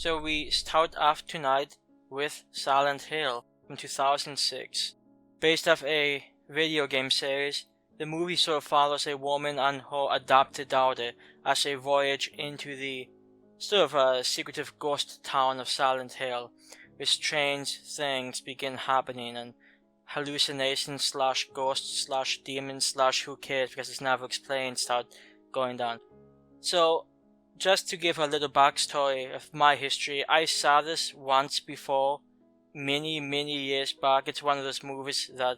So we start off tonight with Silent Hill from 2006. Based off a video game series, the movie sort of follows a woman and her adopted daughter as they voyage into the sort of secretive ghost town of Silent Hill, where strange things begin happening and hallucinations slash ghosts slash demons slash who cares because it's never explained start going down. So, just to give a little backstory of my history, I saw this once before, many years back. It's one of those movies that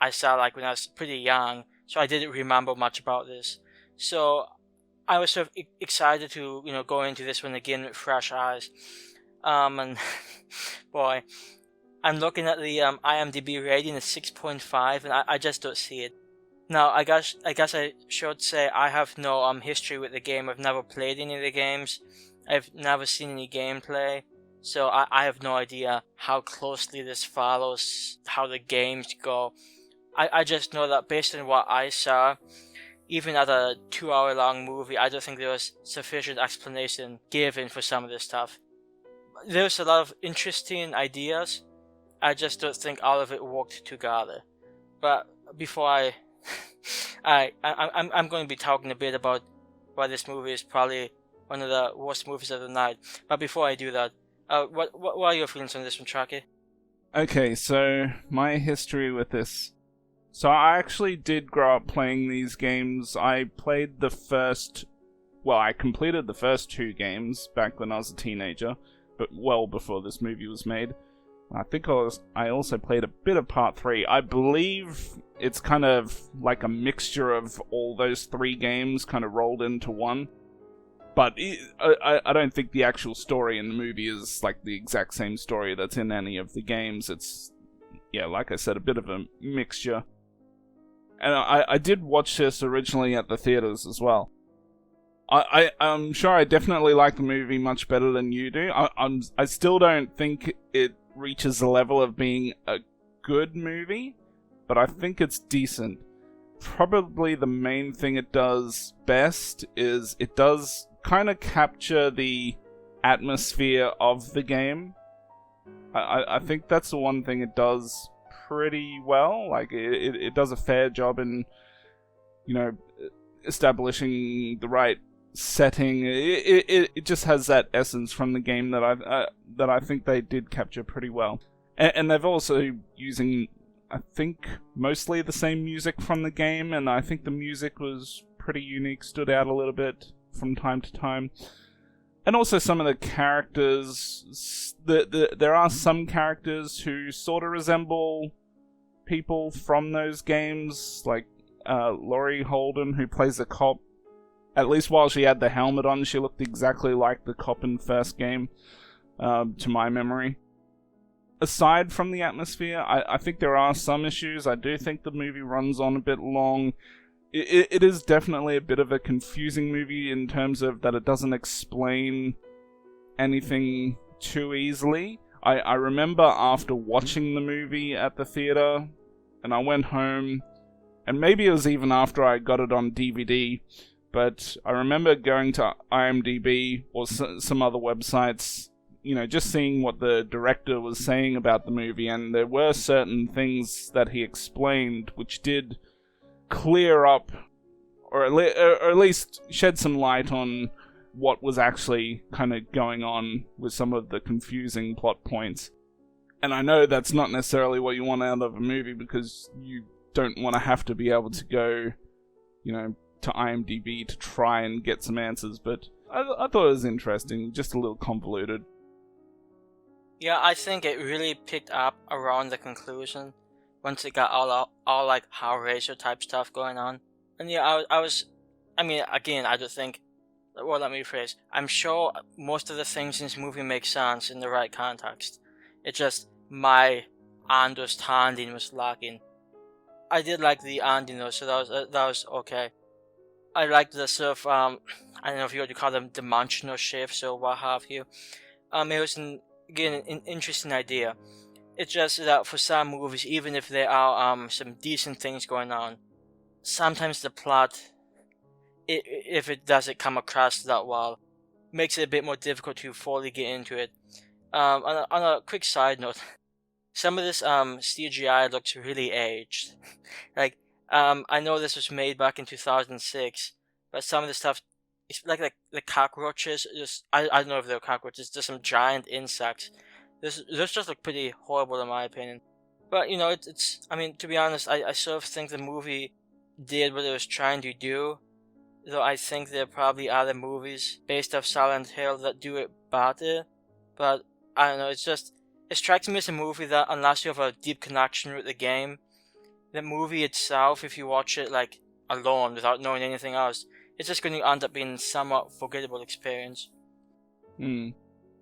I saw like when I was pretty young, so I didn't remember much about this. So I was sort of excited to go into this one again with fresh eyes. And boy, I'm looking at the IMDb rating at 6.5, and I just don't see it. Now, I guess I should say I have no history with the game. I've never played any of the games. I've never seen any gameplay. So I have no idea how closely this follows how the games go. I just know that based on what I saw, even at a 2-hour long movie, I don't think there was sufficient explanation given for some of this stuff. There's a lot of interesting ideas. I just don't think all of it worked together. But before I'm going to be talking a bit about why this movie is probably one of the worst movies of the night. But before I do that, what are your feelings on this one, Traki? Okay, so my history with this. So I actually did grow up playing these games. I completed the first 2 games back when I was a teenager, but well before this movie was made. I think I also played a bit of Part 3. I believe it's kind of like a mixture of all those 3 games kind of rolled into one. But I don't think the actual story in the movie is like the exact same story that's in any of the games. It's, like I said, a bit of a mixture. And I did watch this originally at the theaters as well. I'm sure I definitely like the movie much better than you do. I still don't think it reaches the level of being a good movie, but I think it's decent. Probably the main thing it does best is it does kind of capture the atmosphere of the game. I think that's the one thing it does pretty well. Like it does a fair job in establishing the right setting. It just has that essence from the game that I think they did capture pretty well. And they've also using, I think, mostly the same music from the game, and I think the music was pretty unique, stood out a little bit from time to time. And also some of the characters, there are some characters who sort of resemble people from those games, like Laurie Holden, who plays the cop. At least while she had the helmet on, she looked exactly like the cop in the first game, to my memory. Aside from the atmosphere, I think there are some issues. I do think the movie runs on a bit long. It is definitely a bit of a confusing movie in terms of that it doesn't explain anything too easily. I remember after watching the movie at the theater, and I went home, and maybe it was even after I got it on DVD, but I remember going to IMDb or some other websites, just seeing what the director was saying about the movie, and there were certain things that he explained which did clear up, or at least shed some light on what was actually kind of going on with some of the confusing plot points. And I know that's not necessarily what you want out of a movie, because you don't want to have to be able to go, to IMDb to try and get some answers, but I thought it was interesting, just a little convoluted. Yeah, I think it really picked up around the conclusion once it got all like Hellraiser type stuff going on. And yeah, I don't think, well, let me rephrase. I'm sure most of the things in this movie make sense in the right context. It's just my understanding was lacking. I did like the ending though, so that was okay. I liked the sort of, I don't know if you would call them dimensional shifts or what have you. It was an interesting idea. It's just that for some movies, even if there are some decent things going on, sometimes the plot, if it doesn't come across that well, makes it a bit more difficult to fully get into it. On a quick side note, some of this CGI looks really aged. Like, I know this was made back in 2006, but some of the stuff, it's like the cockroaches, I don't know if they're cockroaches, just some giant insects. This just look pretty horrible in my opinion. But it's I mean, to be honest, I sort of think the movie did what it was trying to do. Though I think there are probably other movies based off Silent Hill that do it better. But I don't know, it strikes me as a movie that unless you have a deep connection with the game, the movie itself, if you watch it like alone without knowing anything else, it's just going to end up being a somewhat forgettable experience.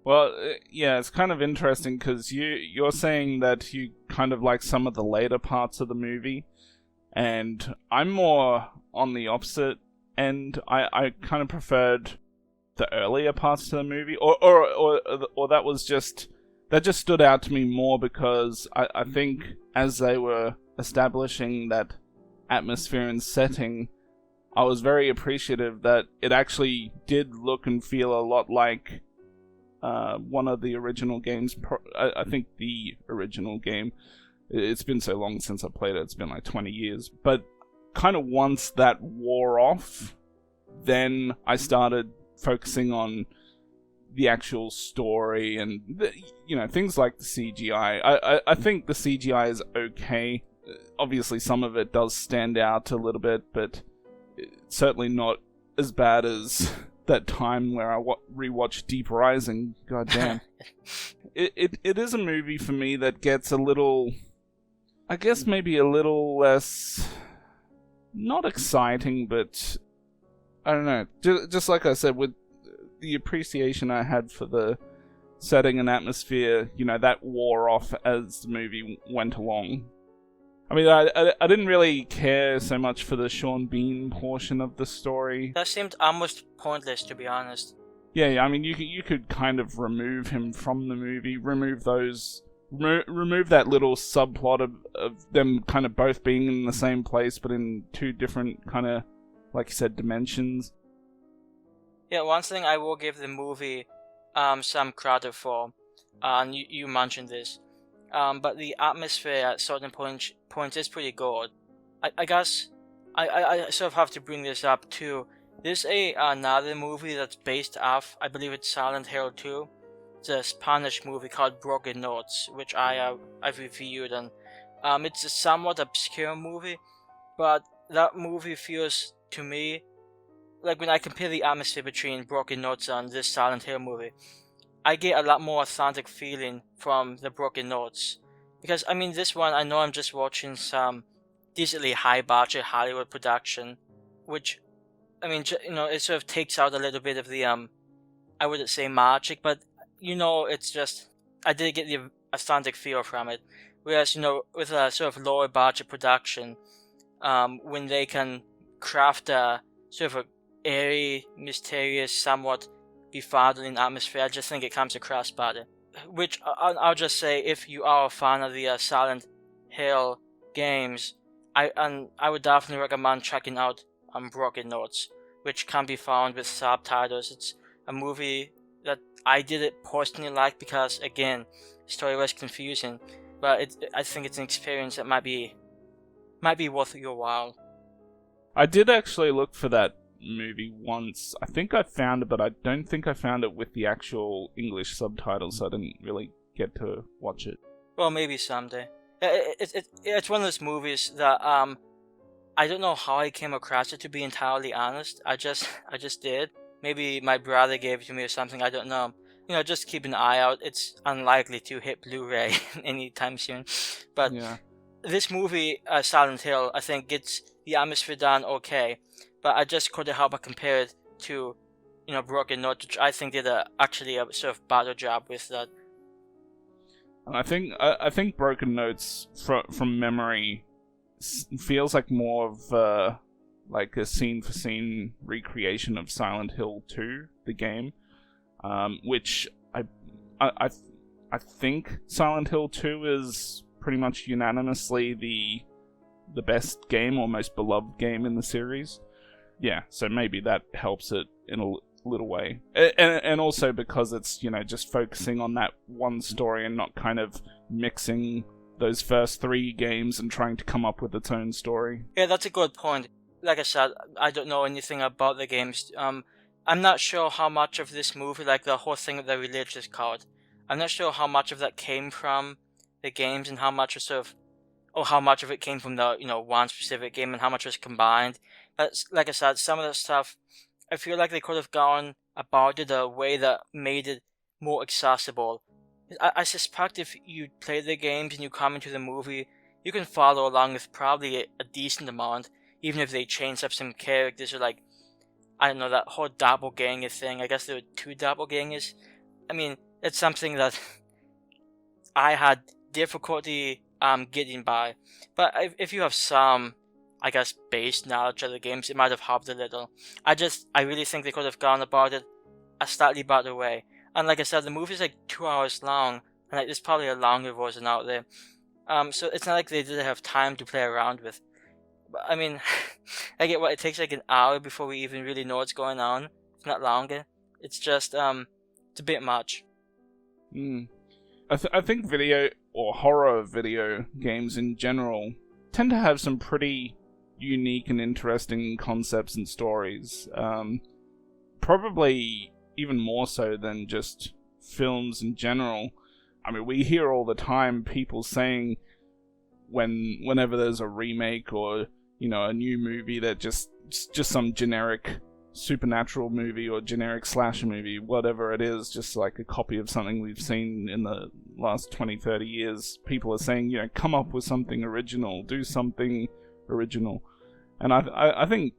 Well, yeah, it's kind of interesting because you're saying that you kind of like some of the later parts of the movie, and I'm more on the opposite end. I kind of preferred the earlier parts to the movie, or that just stood out to me more because I think as they were establishing that atmosphere and setting, I was very appreciative that it actually did look and feel a lot like one of the original games. I think the original game. It's been so long since I played it. It's been like 20 years. But kind of once that wore off, then I started focusing on the actual story and things like the CGI. I think the CGI is okay. Obviously, some of it does stand out a little bit, but it's certainly not as bad as that time where I rewatched Deep Rising. God damn. It is a movie for me that gets a little, I guess maybe a little less, not exciting, but I don't know. Just like I said, with the appreciation I had for the setting and atmosphere, that wore off as the movie went along. I mean, I didn't really care so much for the Sean Bean portion of the story. That seemed almost pointless, to be honest. Yeah, I mean, you could kind of remove him from the movie, remove that little subplot of them kind of both being in the same place, but in two different kind of, like you said, dimensions. Yeah, one thing I will give the movie some credit for, and you mentioned this, but the atmosphere at certain points is pretty good. I guess I sort of have to bring this up too. There's another movie that's based off, I believe it's Silent Hill 2. It's a Spanish movie called Broken Notes, which I've reviewed, and it's a somewhat obscure movie, but that movie feels to me like when I compare the atmosphere between Broken Notes and this Silent Hill movie, I get a lot more authentic feeling from the Broken Notes. Because, I mean, this one, I know I'm just watching some decently high-budget Hollywood production, which, I mean, it sort of takes out a little bit of the, I wouldn't say magic, but, it's just, I did get the authentic feel from it. Whereas, with a sort of lower-budget production, when they can craft a sort of a airy, mysterious, somewhat befuddling atmosphere, I just think it comes across better. Which I'll just say, if you are a fan of the Silent Hill games, I would definitely recommend checking out Broken Notes, which can be found with subtitles. It's a movie that I did it personally like because, again, story was confusing, but I think it's an experience that might be worth your while. I did actually look for that movie once. I think I found it, but I don't think I found it with the actual English subtitles, so I didn't really get to watch it. Well, maybe someday. It's one of those movies that I don't know how I came across it, to be entirely honest. I just did. Maybe my brother gave it to me or something, I don't know. Just keep an eye out. It's unlikely to hit Blu-ray anytime soon. But yeah. This movie, Silent Hill, I think gets the atmosphere done okay. But I just couldn't help but compare it to, Broken Note, which I think did actually a sort of better job with that. And I think Broken Notes, from memory, feels like more of like a scene-for-scene recreation of Silent Hill 2, the game, which I think Silent Hill 2 is pretty much unanimously the best game or most beloved game in the series. Yeah, so maybe that helps it little way. And also because it's, just focusing on that one story and not kind of mixing those first 3 games and trying to come up with its own story. Yeah, that's a good point. Like I said, I don't know anything about the games. I'm not sure how much of this movie, like the whole thing with the religious cult, I'm not sure how much of that came from the games and how much was how much of it came from the, one specific game and how much was combined. But like I said, some of that stuff, I feel like they could have gone about it a way that made it more accessible. I suspect if you play the games and you come into the movie, you can follow along with probably a decent amount, even if they change up some characters or like, I don't know, that whole doppelganger thing. I guess there were 2 doppelgangers. I mean, it's something that I had difficulty getting by. But if you have some, I guess, base knowledge of the games, it might have helped a little. I really think they could have gone about it a slightly better way. And like I said, the movie's like 2 hours long, and like, there's probably a longer version out there. So it's not like they didn't have time to play around with. But I mean, I get what it takes like an hour before we even really know what's going on. It's not longer. It's just it's a bit much. I think video or horror video games in general tend to have some pretty unique and interesting concepts and stories. Probably even more so than just films in general. I mean, we hear all the time people saying whenever there's a remake or, a new movie that just some generic supernatural movie or generic slasher movie, whatever it is, just like a copy of something we've seen in the last 20-30 years, people are saying, come up with something original, do something original. And I think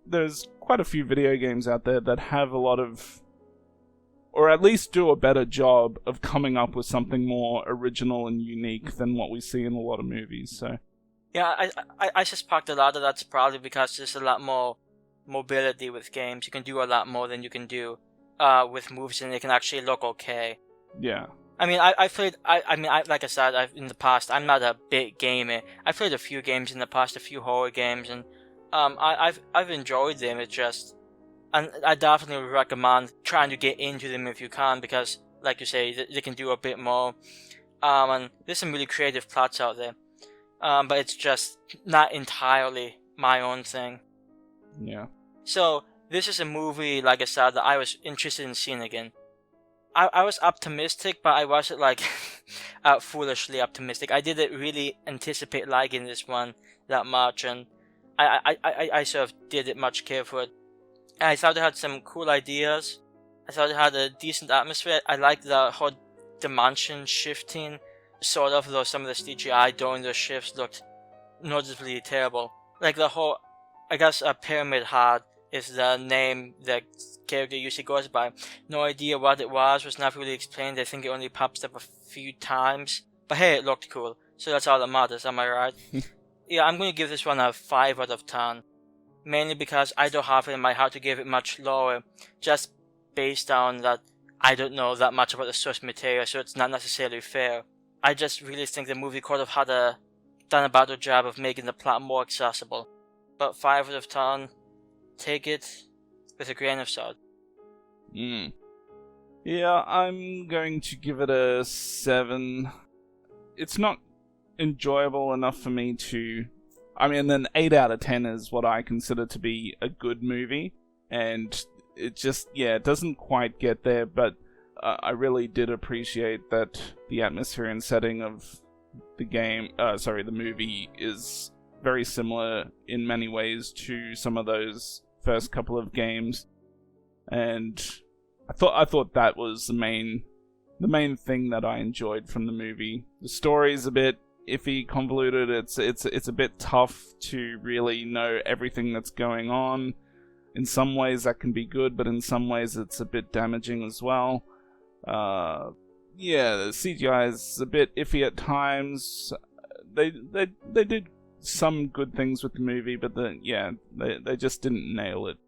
there's quite a few video games out there that have a lot of, or at least do a better job of coming up with something more original and unique than what we see in a lot of movies. So yeah, I suspect a lot of that's probably because there's a lot more mobility with games. You can do a lot more than you can do with movies, and they can actually look okay. Yeah. I mean, I played. Like I said, in the past, I'm not a big gamer. I've played a few games in the past, a few horror games, and I've enjoyed them. It's just, and I definitely would recommend trying to get into them if you can, because, like you say, they can do a bit more. And there's some really creative plots out there. But it's just not entirely my own thing. Yeah. So this is a movie, like I said, that I was interested in seeing again. I was optimistic, but I wasn't like foolishly optimistic. I didn't really anticipate liking this one that much, and I sort of didn't much care for it. And I thought it had some cool ideas. I thought it had a decent atmosphere. I liked the whole dimension shifting, sort of, though some of the CGI during those shifts looked noticeably terrible. Like the whole, I guess, Pyramid Head is the name the character usually goes by. No idea what it was not really explained. I think it only pops up a few times. But hey, it looked cool, so that's all that matters, am I right? Yeah, I'm going to give this one a 5 out of 10. Mainly because I don't have it in my heart to give it much lower, just based on that I don't know that much about the source material, so it's not necessarily fair. I just really think the movie could have done a better job of making the plot more accessible. But 5 out of 10, take it with a grain of salt. Yeah, I'm going to give it a 7. It's not enjoyable enough for me to... I mean, an 8 out of 10 is what I consider to be a good movie, and it just, it doesn't quite get there, but I really did appreciate that the atmosphere and setting of the movie is very similar in many ways to some of those first couple of games, and I thought that was the main thing that I enjoyed from the movie. The story's a bit iffy, convoluted. It's a bit tough to really know everything that's going on. In some ways that can be good, but in some ways it's a bit damaging as well. The CGI is a bit iffy at times. They did some good things with the movie, but they just didn't nail it.